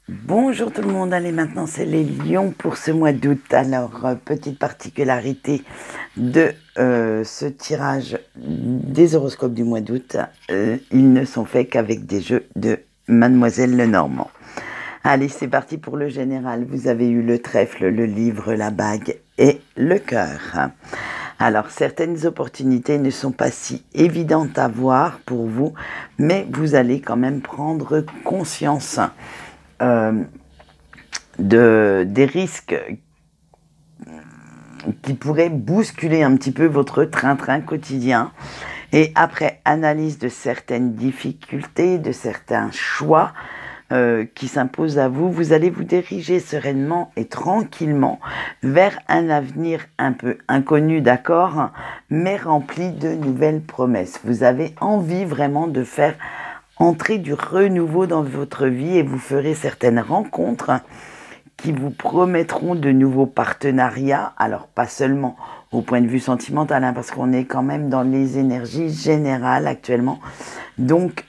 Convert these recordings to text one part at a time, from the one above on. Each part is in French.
Bonjour tout le monde, allez maintenant c'est les lions pour ce mois d'août. Alors, petite particularité de ce tirage des horoscopes du mois d'août, ils ne sont faits qu'avec des jeux de Mademoiselle Lenormand. Allez, c'est parti pour le général. Vous avez eu le trèfle, le livre, la bague et le cœur. Alors, certaines opportunités ne sont pas si évidentes à voir pour vous, mais vous allez quand même prendre conscience euh, des risques qui pourraient bousculer un petit peu votre train-train quotidien. Et après analyse de certaines difficultés, de certains choix qui s'imposent à vous, vous allez vous diriger sereinement et tranquillement vers un avenir un peu inconnu, d'accord, mais rempli de nouvelles promesses. Vous avez envie vraiment de faire entrer du renouveau dans votre vie et vous ferez certaines rencontres qui vous promettront de nouveaux partenariats. Alors, pas seulement au point de vue sentimental, hein, parce qu'on est quand même dans les énergies générales actuellement. Donc,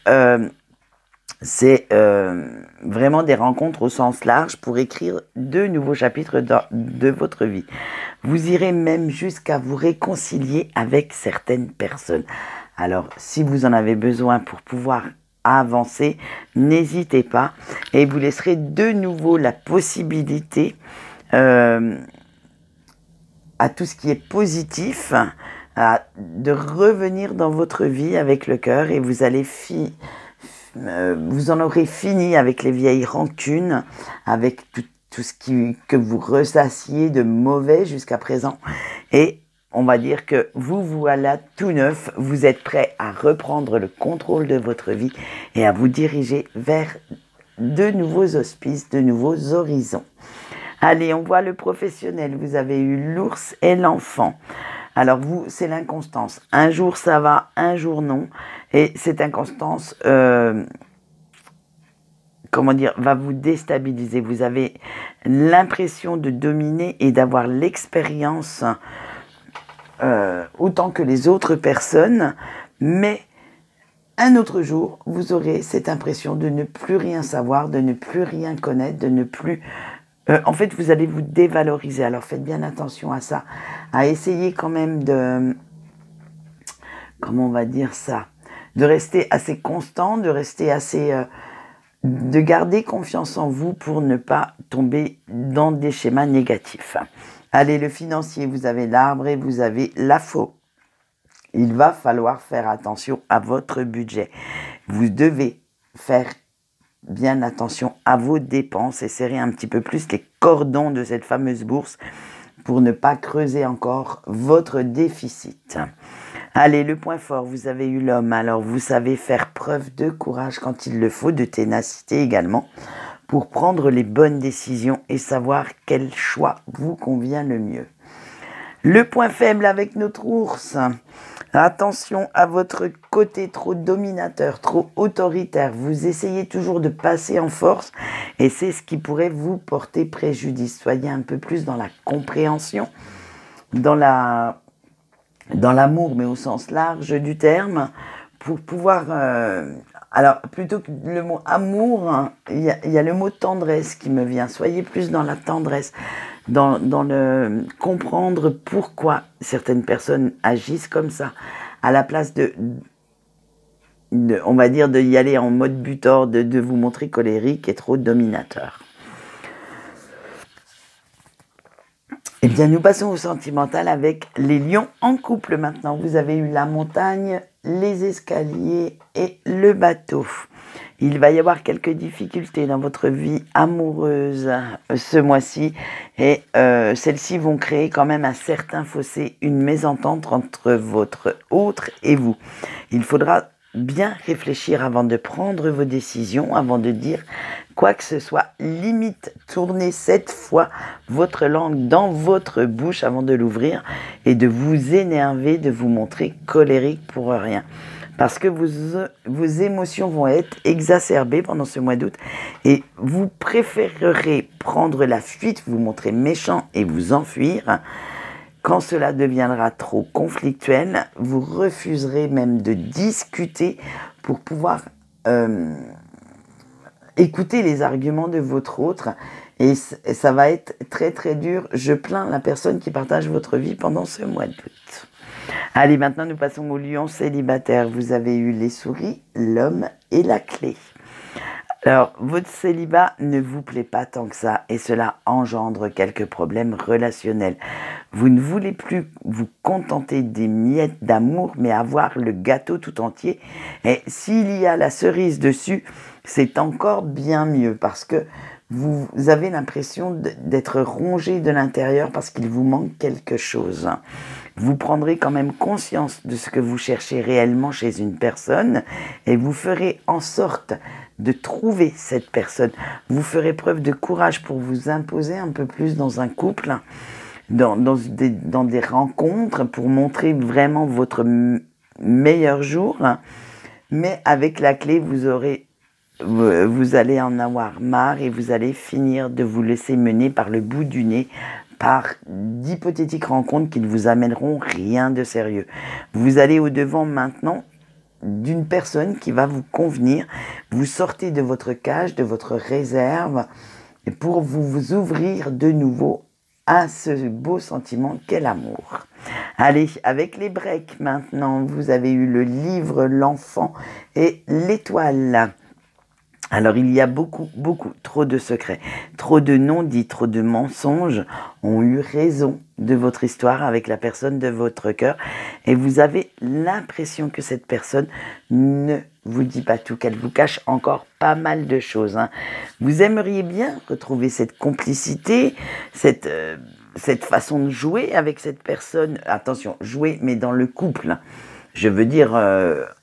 c'est vraiment des rencontres au sens large pour écrire de nouveaux chapitres de votre vie. Vous irez même jusqu'à vous réconcilier avec certaines personnes. Alors, si vous en avez besoin pour pouvoir avancer, n'hésitez pas et vous laisserez de nouveau la possibilité à tout ce qui est positif de revenir dans votre vie avec le cœur et vous allez vous en aurez fini avec les vieilles rancunes, avec tout ce que vous ressassiez de mauvais jusqu'à présent et on va dire que vous voilà tout neuf, vous êtes prêt à reprendre le contrôle de votre vie et à vous diriger vers de nouveaux auspices, de nouveaux horizons. Allez, on voit le professionnel, vous avez eu l'ours et l'enfant. Alors vous, c'est l'inconstance. Un jour ça va, un jour non. Et cette inconstance, comment dire, va vous déstabiliser. Vous avez l'impression de dominer et d'avoir l'expérience autant que les autres personnes, mais un autre jour, vous aurez cette impression de ne plus rien savoir, de ne plus rien connaître, de ne plus... en fait, vous allez vous dévaloriser. Alors faites bien attention à ça, à essayer quand même de... Comment on va dire ça? De rester assez constant, de rester assez... de garder confiance en vous pour ne pas tomber dans des schémas négatifs. Allez, le financier, vous avez l'arbre et vous avez la faux. Il va falloir faire attention à votre budget. Vous devez faire bien attention à vos dépenses et serrer un petit peu plus les cordons de cette fameuse bourse pour ne pas creuser encore votre déficit. Allez, le point fort, vous avez eu l'homme. Alors, vous savez faire preuve de courage quand il le faut, de ténacité également, pour prendre les bonnes décisions et savoir quel choix vous convient le mieux. Le point faible avec notre ours. Attention à votre côté trop dominateur, trop autoritaire. Vous essayez toujours de passer en force et c'est ce qui pourrait vous porter préjudice. Soyez un peu plus dans la compréhension, dans l'amour, mais au sens large du terme, pour pouvoir... alors, plutôt que le mot amour, hein, il y a le mot tendresse qui me vient. Soyez plus dans la tendresse, dans le comprendre pourquoi certaines personnes agissent comme ça, à la place on va dire, d'y aller en mode butor, de vous montrer colérique et trop dominateur. Eh bien, nous passons au sentimental avec les lions en couple maintenant. Vous avez eu la montagne, les escaliers et le bateau. Il va y avoir quelques difficultés dans votre vie amoureuse ce mois-ci et celles-ci vont créer quand même un certain fossé, une mésentente entre votre autre et vous. Il faudra bien réfléchir avant de prendre vos décisions, avant de dire quoi que ce soit. Limite, tournez 7 fois votre langue dans votre bouche avant de l'ouvrir et de vous énerver, de vous montrer colérique pour rien. Parce que vos émotions vont être exacerbées pendant ce mois d'août et vous préférerez prendre la fuite, vous montrer méchant et vous enfuir. Quand cela deviendra trop conflictuel, vous refuserez même de discuter pour pouvoir écoutez les arguments de votre autre et ça va être très très dur. Je plains la personne qui partage votre vie pendant ce mois d'août. Allez, maintenant nous passons au lion célibataire. Vous avez eu les souris, l'homme et la clé. Alors, votre célibat ne vous plaît pas tant que ça et cela engendre quelques problèmes relationnels. Vous ne voulez plus vous contenter des miettes d'amour, mais avoir le gâteau tout entier. Et s'il y a la cerise dessus, c'est encore bien mieux parce que vous avez l'impression d'être rongé de l'intérieur parce qu'il vous manque quelque chose. Vous prendrez quand même conscience de ce que vous cherchez réellement chez une personne et vous ferez en sorte de trouver cette personne. Vous ferez preuve de courage pour vous imposer un peu plus dans un couple, dans des rencontres, pour montrer vraiment votre meilleur jour. Mais avec la clé, vous allez en avoir marre et vous allez finir de vous laisser mener par le bout du nez par d'hypothétiques rencontres qui ne vous amèneront rien de sérieux. Vous allez au-devant maintenant d'une personne qui va vous convenir. Vous sortez de votre cage, de votre réserve pour vous ouvrir de nouveau à ce beau sentiment qu'est l'amour. Allez, avec les breaks maintenant, vous avez eu le livre, l'enfant et l'étoile. Alors il y a beaucoup, trop de secrets, trop de non-dits, trop de mensonges ont eu raison de votre histoire avec la personne de votre cœur et vous avez l'impression que cette personne ne vous dit pas tout, qu'elle vous cache encore pas mal de choses. Vous aimeriez bien retrouver cette complicité, cette façon de jouer avec cette personne, attention, jouer mais dans le couple. Je veux dire,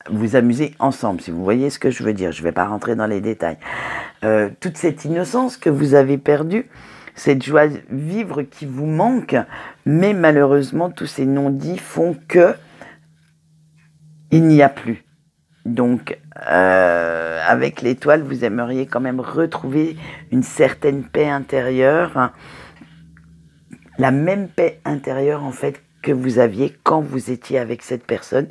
vous amuser ensemble, si vous voyez ce que je veux dire. Je ne vais pas rentrer dans les détails. Toute cette innocence que vous avez perdue, cette joie de vivre qui vous manque, mais malheureusement, tous ces non-dits font que il n'y a plus. Donc, avec l'étoile, vous aimeriez quand même retrouver une certaine paix intérieure. La même paix intérieure, en fait, que vous aviez quand vous étiez avec cette personne.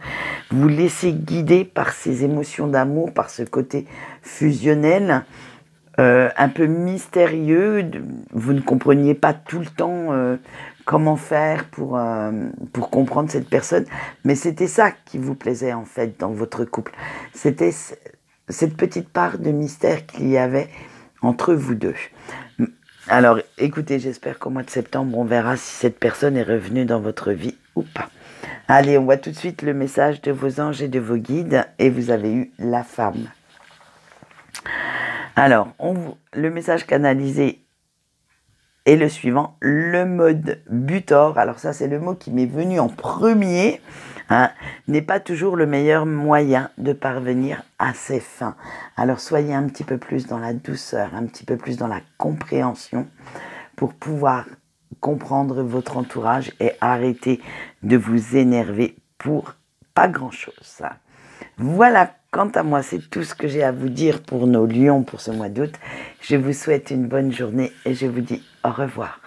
Vous laissez guider par ces émotions d'amour, par ce côté fusionnel, un peu mystérieux. Vous ne compreniez pas tout le temps comment faire pour comprendre cette personne, mais c'était ça qui vous plaisait en fait dans votre couple. C'était cette petite part de mystère qu'il y avait entre vous deux. Alors, écoutez, j'espère qu'au mois de septembre, on verra si cette personne est revenue dans votre vie ou pas. Allez, on voit tout de suite le message de vos anges et de vos guides. Et vous avez eu la femme. Alors, le message canalisé est le suivant. Le mode butor, alors ça c'est le mot qui m'est venu en premier, n'est pas toujours le meilleur moyen de parvenir à ses fins. Alors soyez un petit peu plus dans la douceur, un petit peu plus dans la compréhension pour pouvoir comprendre votre entourage et arrêter de vous énerver pour pas grand-chose. Voilà, quant à moi, c'est tout ce que j'ai à vous dire pour nos lions pour ce mois d'août. Je vous souhaite une bonne journée et je vous dis au revoir.